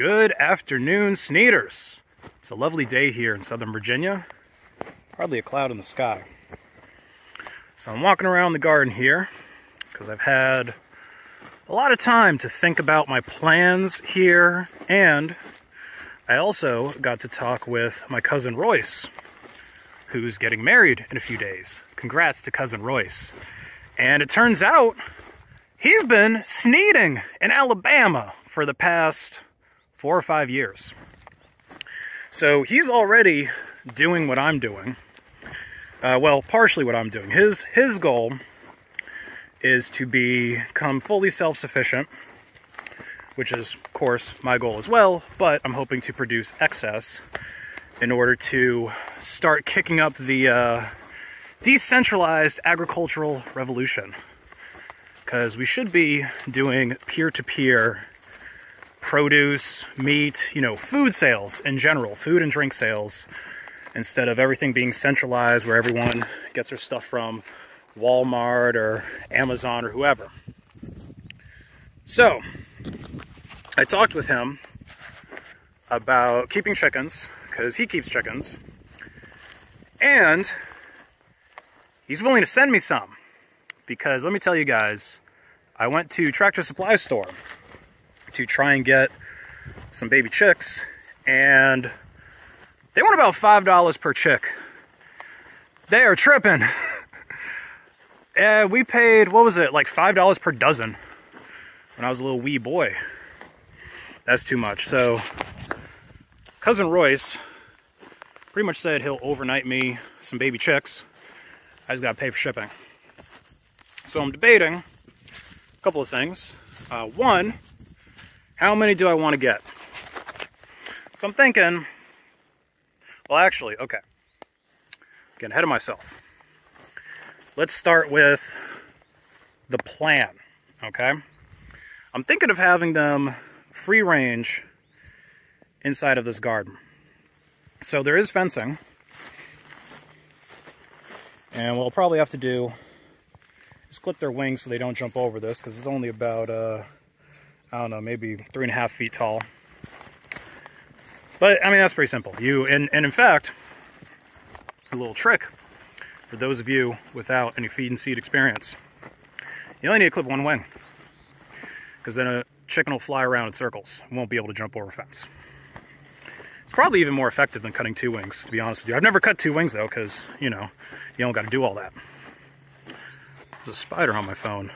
Good afternoon, Sneeders. It's a lovely day here in Southern Virginia. Hardly a cloud in the sky. So I'm walking around the garden here because I've had a lot of time to think about my plans here, and I also got to talk with my cousin Royce, who's getting married in a few days. Congrats to cousin Royce. And it turns out he's been sneeding in Alabama for the past 4 or 5 years. So he's already doing what I'm doing. Well, partially what I'm doing. His goal is to become fully self-sufficient, which is, of course, my goal as well, but I'm hoping to produce excess in order to start kicking up the decentralized agricultural revolution. Because we should be doing peer-to-peer produce, meat, food sales in general, food and drink sales, instead of everything being centralized where everyone gets their stuff from Walmart or Amazon or whoever. So, I talked with him about keeping chickens, because he keeps chickens, and he's willing to send me some, because let me tell you guys, I went to Tractor Supply store to try and get some baby chicks, and they want about $5 per chick. They are tripping. And we paid, what was it, like $5 per dozen when I was a little wee boy. That's too much. So, cousin Royce pretty much said he'll overnight me some baby chicks. I just gotta pay for shipping. So I'm debating a couple of things. One, how many do I want to get? So I'm thinking, well, actually, okay. Getting ahead of myself. Let's start with the plan, okay? I'm thinking of having them free range inside of this garden. So there is fencing. And what we'll probably have to do is clip their wings so they don't jump over this, because it's only about, I don't know, maybe 3.5 feet tall. But, I mean, that's pretty simple. And in fact, a little trick for those of you without any feed and seed experience. You only need to clip one wing, because then a chicken will fly around in circles and won't be able to jump over a fence. It's probably even more effective than cutting 2 wings, to be honest with you. I've never cut 2 wings, though, because, you don't got to do all that. There's a spider on my phone.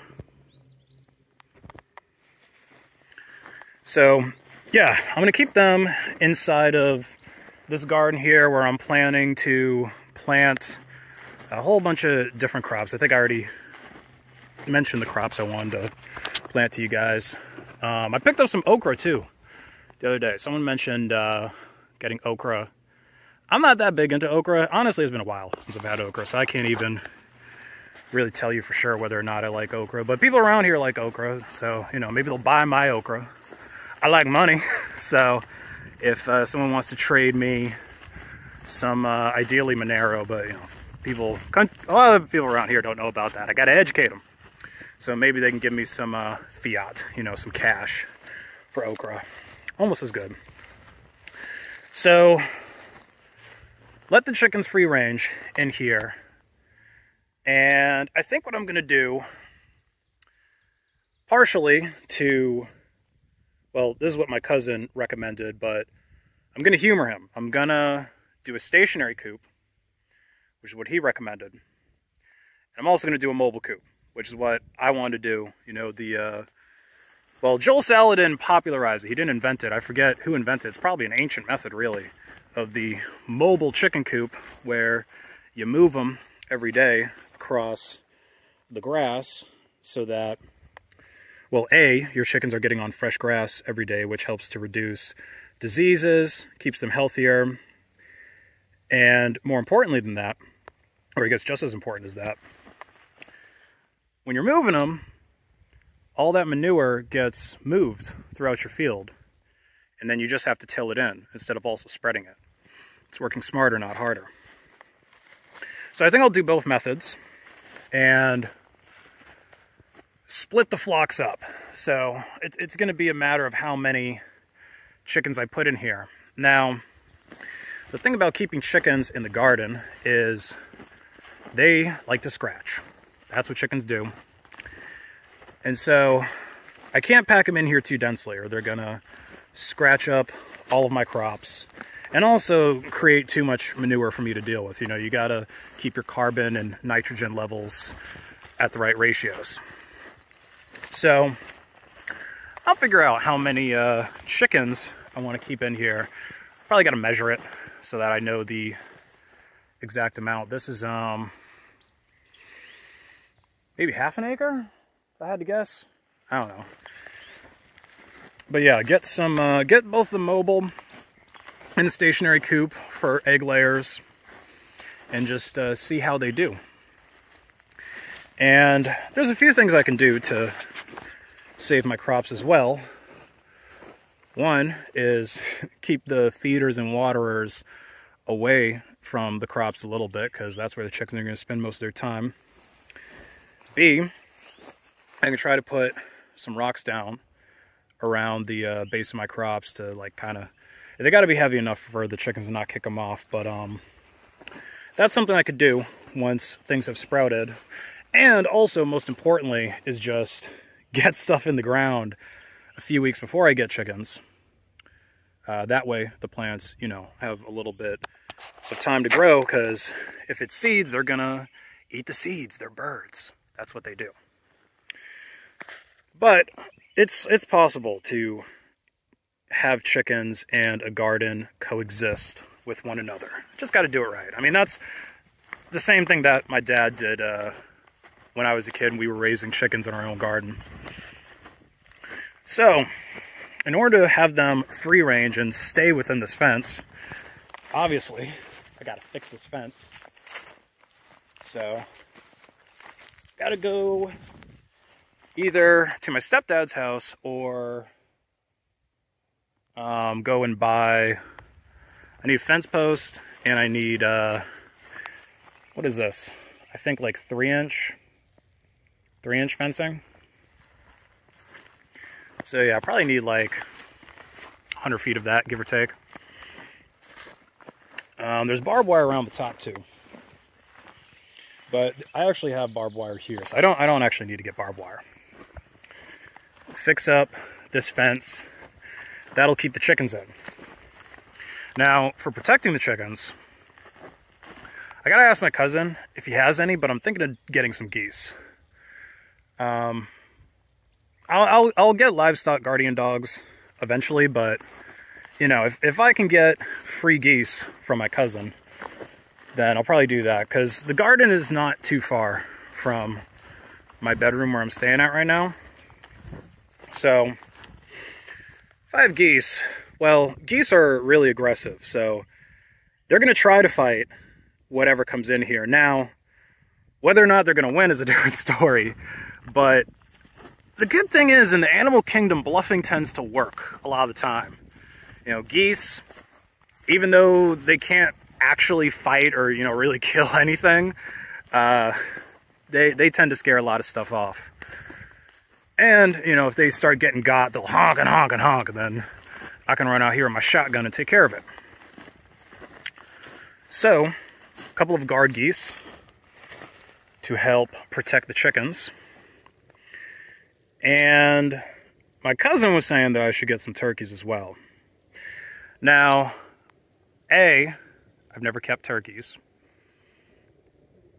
So, yeah, I'm going to keep them inside of this garden here, where I'm planning to plant a whole bunch of different crops. I think I already mentioned the crops I wanted to plant to you guys. I picked up some okra, too, the other day. Someone mentioned getting okra. I'm not that big into okra. Honestly, it's been a while since I've had okra, so I can't even really tell you for sure whether or not I like okra. But people around here like okra, so, maybe they'll buy my okra. I like money, so if someone wants to trade me some, ideally Monero, but, a lot of people around here don't know about that. I got to educate them. So maybe they can give me some fiat, some cash for okra. Almost as good. So, let the chickens free range in here. And I think what I'm going to do, partially to, well, this is what my cousin recommended, but I'm going to humor him. I'm going to do a stationary coop, which is what he recommended. And I'm also going to do a mobile coop, which is what I wanted to do. Well, Joel Salatin popularized it. He didn't invent it. I forget who invented it. It's probably an ancient method, really, of the mobile chicken coop, where you move them every day across the grass so that, well, A, your chickens are getting on fresh grass every day, which helps to reduce diseases, keeps them healthier, and more importantly than that, or I guess just as important as that, when you're moving them, all that manure gets moved throughout your field, and then you just have to till it in instead of also spreading it. It's working smarter, not harder. So I think I'll do both methods and split the flocks up. So it's going to be a matter of how many chickens I put in here. Now, the thing about keeping chickens in the garden is they like to scratch. That's what chickens do. And so I can't pack them in here too densely or they're gonna scratch up all of my crops and also create too much manure for me to deal with. You know, you gotta keep your carbon and nitrogen levels at the right ratios. So I'll figure out how many chickens I want to keep in here. Probably got to measure it so that I know the exact amount. This is maybe half an acre, if I had to guess. I don't know. But yeah, get some, get both the mobile and the stationary coop for egg layers and just see how they do. And there's a few things I can do to save my crops as well. One is keep the feeders and waterers away from the crops a little bit, because that's where the chickens are going to spend most of their time. B, I can try to put some rocks down around the base of my crops to like kind of, they got to be heavy enough for the chickens to not kick them off, but that's something I could do once things have sprouted. And also, most importantly, is just get stuff in the ground a few weeks before I get chickens. That way the plants, you know, have a little bit of time to grow, because if it's seeds, they're gonna eat the seeds. They're birds. That's what they do. But it's possible to have chickens and a garden coexist with one another. Just got to do it right. I mean, that's the same thing that my dad did when I was a kid and we were raising chickens in our own garden. So, in order to have them free range and stay within this fence, obviously, I gotta fix this fence. So, gotta go either to my stepdad's house or go and buy, I need a fence post and I need, what is this? I think like 3-inch fencing. So yeah, I probably need like 100 feet of that, give or take. There's barbed wire around the top too. But I actually have barbed wire here, so I don't actually need to get barbed wire. Fix up this fence. That'll keep the chickens in. Now, for protecting the chickens, I gotta ask my cousin if he has any, but I'm thinking of getting some geese. I'll get livestock guardian dogs eventually, but you know, if I can get free geese from my cousin, then I'll probably do that, because the garden is not too far from my bedroom where I'm staying at right now. So if I have geese, well, geese are really aggressive, so they're going to try to fight whatever comes in here. Now, whether or not they're going to win is a different story, but the good thing is, in the animal kingdom, bluffing tends to work a lot of the time. You know, geese, even though they can't actually fight or, you know, really kill anything, they tend to scare a lot of stuff off. And, you know, if they start getting got, they'll honk and honk and honk, and then I can run out here with my shotgun and take care of it. So, a couple of guard geese to help protect the chickens. And my cousin was saying that I should get some turkeys as well. Now, A, I've never kept turkeys.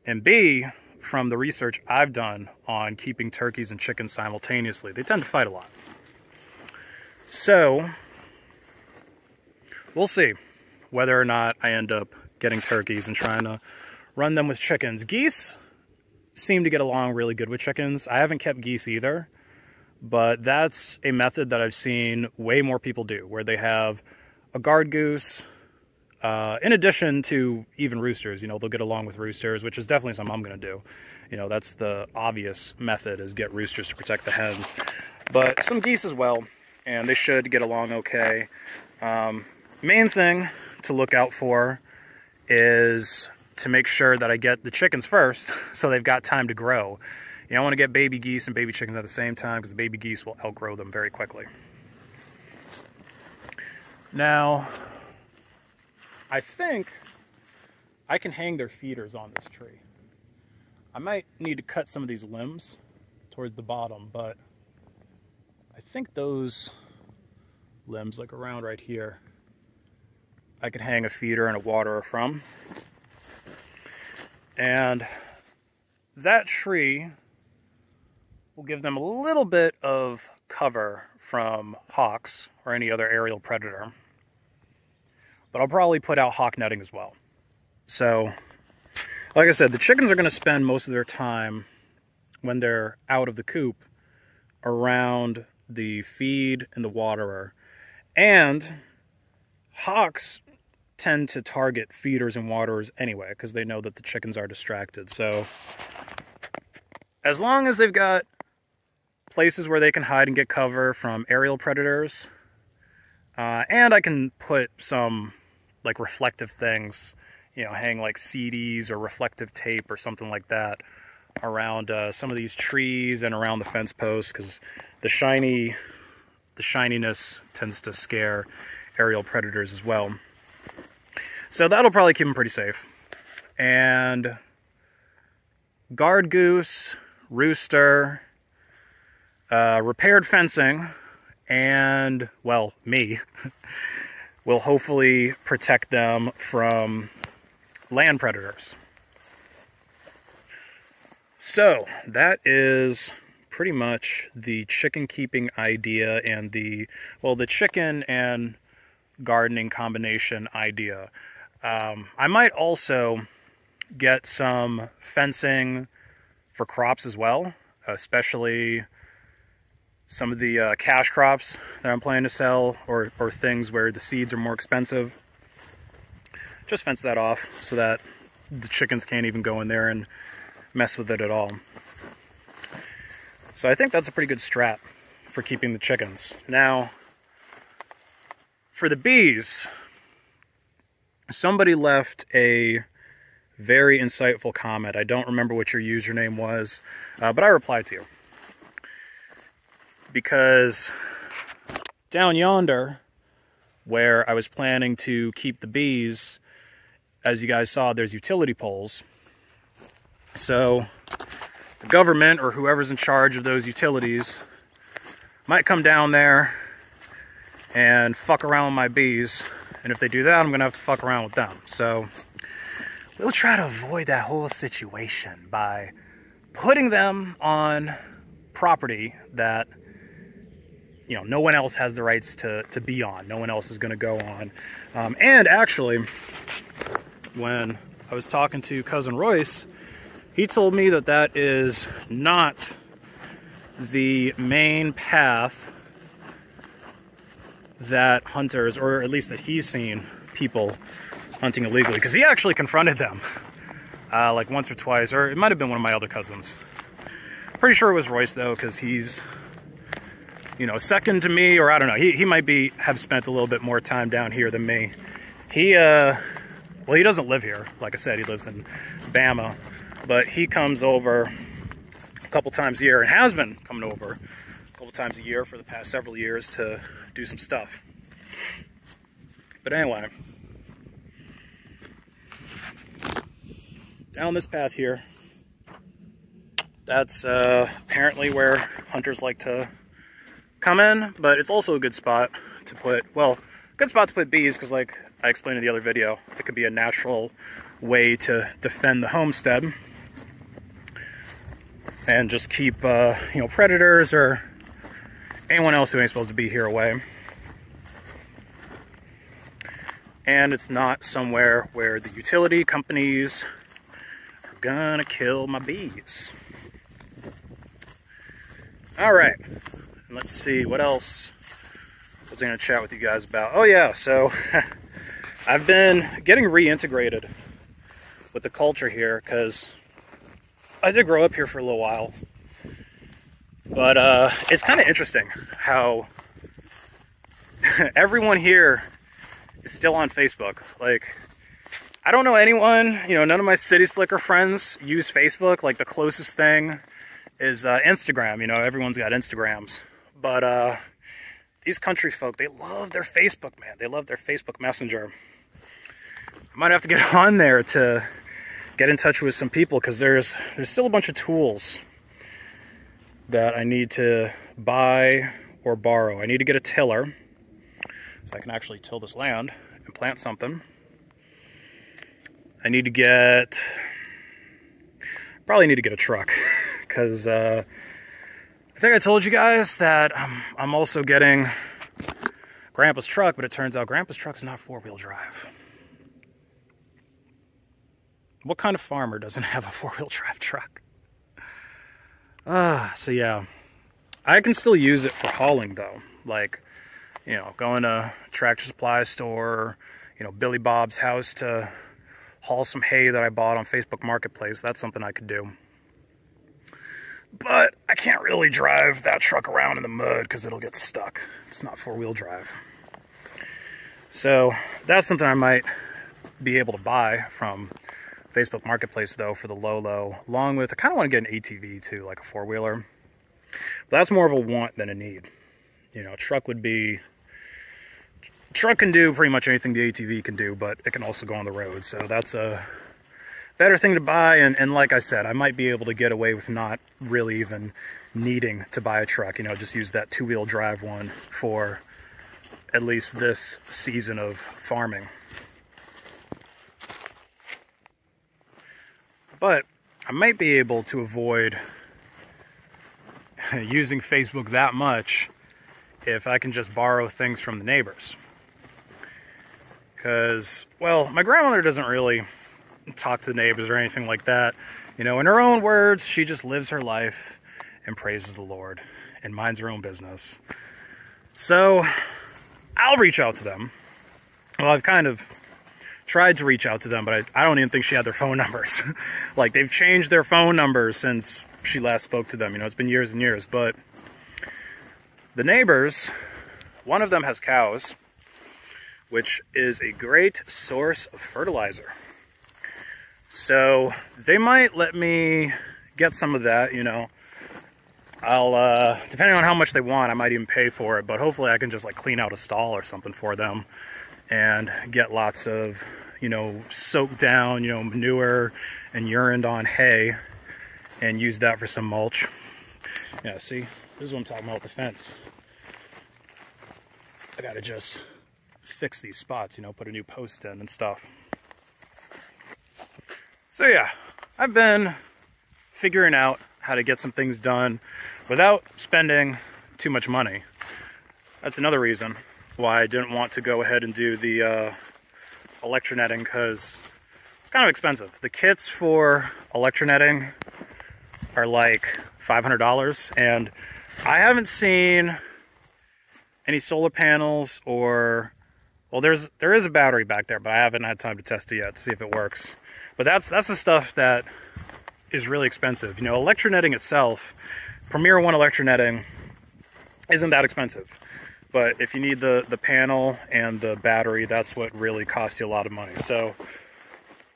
And B, from the research I've done on keeping turkeys and chickens simultaneously, they tend to fight a lot. So, we'll see whether or not I end up getting turkeys and trying to run them with chickens. Geese seem to get along really good with chickens. I haven't kept geese either, but that's a method that I've seen way more people do, where they have a guard goose, in addition to even roosters. You know, they'll get along with roosters, which is definitely something I'm going to do. You know, that's the obvious method, is get roosters to protect the hens. But some geese as well, and they should get along okay. Main thing to look out for is to make sure that I get the chickens first, so they've got time to grow. You know, I want to get baby geese and baby chickens at the same time, because the baby geese will outgrow them very quickly. Now, I think I can hang their feeders on this tree. I might need to cut some of these limbs towards the bottom, but I think those limbs, like around right here, I could hang a feeder and a waterer from. And that tree will give them a little bit of cover from hawks or any other aerial predator. But I'll probably put out hawk netting as well. So, like I said, the chickens are going to spend most of their time when they're out of the coop around the feed and the waterer. And hawks tend to target feeders and waterers anyway, because they know that the chickens are distracted. So as long as they've got places where they can hide and get cover from aerial predators, and I can put some like reflective things, you know, hang like CDs or reflective tape or something like that around some of these trees and around the fence posts, because the shininess tends to scare aerial predators as well. So that'll probably keep them pretty safe. And guard goose, rooster, repaired fencing, and, well, me, will hopefully protect them from land predators. So that is pretty much the chicken keeping idea and the chicken and gardening combination idea. I might also get some fencing for crops as well, especially some of the cash crops that I'm planning to sell, or things where the seeds are more expensive. Just fence that off so that the chickens can't even go in there and mess with it at all. So I think that's a pretty good strat for keeping the chickens. Now, for the bees, somebody left a very insightful comment. I don't remember what your username was, but I replied to you. Because down yonder, where I was planning to keep the bees, as you guys saw, there's utility poles. So the government, or whoever's in charge of those utilities, might come down there and fuck around with my bees. And if they do that, I'm gonna have to fuck around with them. So we'll try to avoid that whole situation by putting them on property that, you know, no one else has the rights to be on. No one else is gonna go on. And actually, when I was talking to Cousin Royce, he told me that that is not the main path that hunters, or at least that he's seen people hunting illegally, because he actually confronted them like once or twice, or it might have been one of my other cousins. Pretty sure it was Royce though, because he's, you know, second to me, or I don't know, he might have spent a little bit more time down here than me. Well, he doesn't live here. Like I said, he lives in Bama, but he comes over a couple times a year, and has been coming over a couple times a year for the past several years to do some stuff. But anyway, down this path here, that's apparently where hunters like to come in, but it's also a good spot to put, well, good spot to put bees, because like I explained in the other video, it could be a natural way to defend the homestead and just keep, you know, predators or anyone else who ain't supposed to be here away. And it's not somewhere where the utility companies are gonna kill my bees. All right, and let's see, what else was I gonna chat with you guys about? Oh yeah, so I've been getting reintegrated with the culture here, because I did grow up here for a little while. But it's kind of interesting how everyone here is still on Facebook. Like, I don't know anyone, you know, none of my City Slicker friends use Facebook. Like, the closest thing is Instagram. You know, everyone's got Instagrams. But these country folk, they love their Facebook, man. They love their Facebook Messenger. I might have to get on there to get in touch with some people, because there's still a bunch of tools that I need to buy or borrow. I need to get a tiller so I can actually till this land and plant something. I need to get, probably need to get a truck, because I think I told you guys that I'm also getting Grandpa's truck, but it turns out Grandpa's truck is not four-wheel drive. What kind of farmer doesn't have a four-wheel drive truck? So yeah, I can still use it for hauling though. Like, you know, going to Tractor Supply store, you know, Billy Bob's house to haul some hay that I bought on Facebook Marketplace. That's something I could do. But I can't really drive that truck around in the mud because it'll get stuck. It's not four-wheel drive. So that's something I might be able to buy from Facebook Marketplace though, for the low, along with, I kind of want to get an ATV too, like a four-wheeler. But that's more of a want than a need. You know, truck can do pretty much anything the ATV can do, but it can also go on the road. So that's a better thing to buy. And like I said, I might be able to get away with not really even needing to buy a truck. You know, just use that two-wheel drive one for at least this season of farming. But I might be able to avoid using Facebook that much if I can just borrow things from the neighbors. Because, well, my grandmother doesn't really talk to the neighbors or anything like that. You know, in her own words, she just lives her life and praises the Lord and minds her own business. So I'll reach out to them. Well, I've kind of tried to reach out to them, but I don't even think she had their phone numbers. Like, they've changed their phone numbers since she last spoke to them. You know, it's been years and years. But the neighbors, one of them has cows, which is a great source of fertilizer. So they might let me get some of that, you know. I'll, depending on how much they want, I might even pay for it, but hopefully I can just like clean out a stall or something for them and get lots of, you know, soaked down, you know, manure and urined on hay and use that for some mulch. Yeah, see, this is what I'm talking about with the fence. I gotta just fix these spots, you know, put a new post in and stuff. So yeah, I've been figuring out how to get some things done without spending too much money. That's another reason why I didn't want to go ahead and do the electronetting, because it's kind of expensive. The kits for electronetting are like $500, and I haven't seen any solar panels or, well, there is a battery back there, but I haven't had time to test it yet to see if it works. But that's the stuff that is really expensive. You know, electronetting itself, Premier 1 electronetting isn't that expensive. But if you need the panel and the battery, that's what really costs you a lot of money. So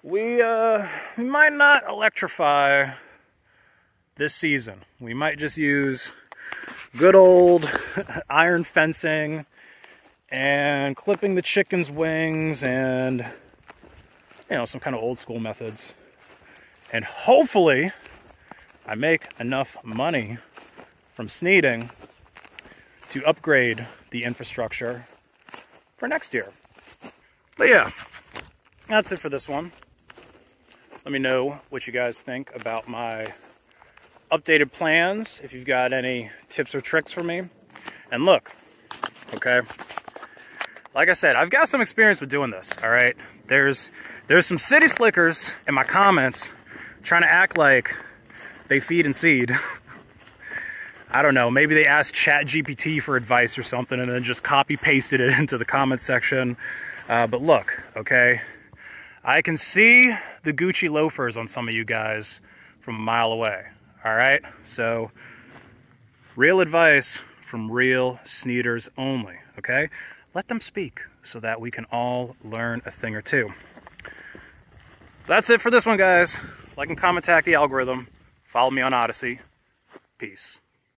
we might not electrify this season. We might just use good old iron fencing and clipping the chicken's wings and, you know, some kind of old school methods. And hopefully I make enough money from sneeding to upgrade the infrastructure for next year. But yeah, that's it for this one. Let me know what you guys think about my updated plans, if you've got any tips or tricks for me. And look, okay, like I said, I've got some experience with doing this, all right? There's some city slickers in my comments trying to act like they feed and seed. I don't know, maybe they asked ChatGPT for advice or something and then just copy-pasted it into the comment section. But look, okay, I can see the Gucci loafers on some of you guys from a mile away, all right? So, real advice from real sneeders only, okay? Let them speak so that we can all learn a thing or two. That's it for this one, guys. Like and comment, tag the algorithm. Follow me on Odyssey. Peace.